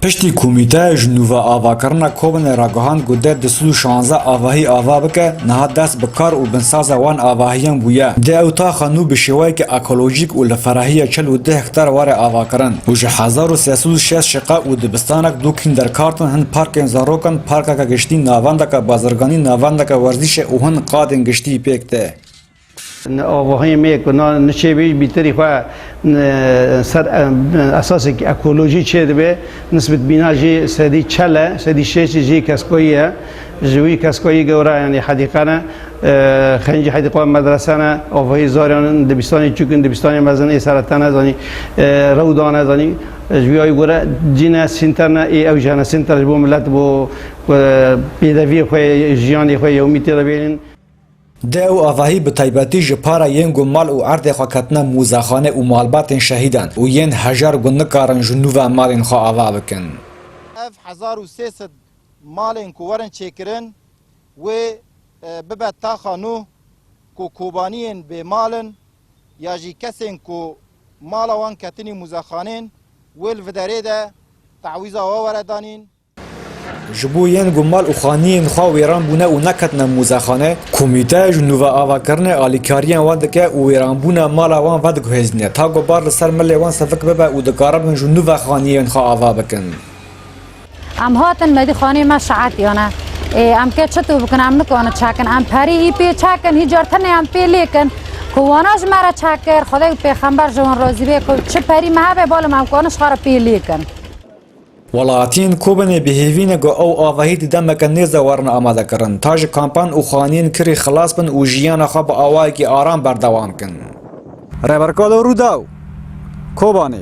پشتی کمیته جنوبا آواکرنا کوبن راگهان گوده دسلو 16 آواهی آوا بکه نها دست بکار و بنساز وان آواهیان بویا ده اوتا خانو بشوای که اکولوژیک و لفراهی 40 هکتار وار آواکرن و جه 1306 شقا و دبستانک دو کیندرکارتن هن پارکن زاروکن پارکا گشتی ناواندکا بازرگانی ناواندکا ورزش و هن قادن گشتی پیکته آواهای میکنه نشیبی بیتری خوا سر اساس اکولوژی چه دبه نسبت بیناجی سدی چله سدی شش جی کسکویه جوی کسکویی گورا یعنی حدیقانه خنجی حدیقه مدرسه نه آواهای زاران دبستانی چکن دبستانی مزنی سرطان زنی رودانه زنی جویای گورا جینا سنتر نه ای او جانا سنتر بو ملت بو پیدوی خوی جیانی خوی یومی تربیین ده او آواهی به تایباتی جپارا ین گمال و عرض خواکتنا موزاخانه و مالبات شهیدان و ین هجار گنکارن جنوب مالین خوا آوا بکن. اف 1300 مالین کوورن چکرن و ببت تا خانو کو کوبانین به مالن یا جی کسین کو مالوان کتنی موزاخانین و الفداره ده تعویزا و وردانین جبو ین گمال و خانین خوا ویران بونه و نکتنا موزاخانه کمیته جنوب آوا کرنه آلیکاریان ودکه و ویران بونه مالا وان ود گهزنه تا گبار لسر ملی وان سفک ببه و دکاربن جنوب خانین خوا آوا بکن. ام هاتن مدی خانه ما شعات یانه ام که چطور بکن ام نکنه چکن ام پری ای پی چکن هیجارتنه ام پی لیکن کواناش مرا چکر خدای پیغمبر جوان راضی به کو چه پری مهبه بالم ام کواناش خارا پی لیکن ولاتین کوبنه بهیوینه گو او آواهی دیده مکنیزه ورن آماده کرن تاج کامپان و خانین کری خلاص بن و جیان خواب آواهی که آرام بردوام کن. ربرکالو رو داو کوبانی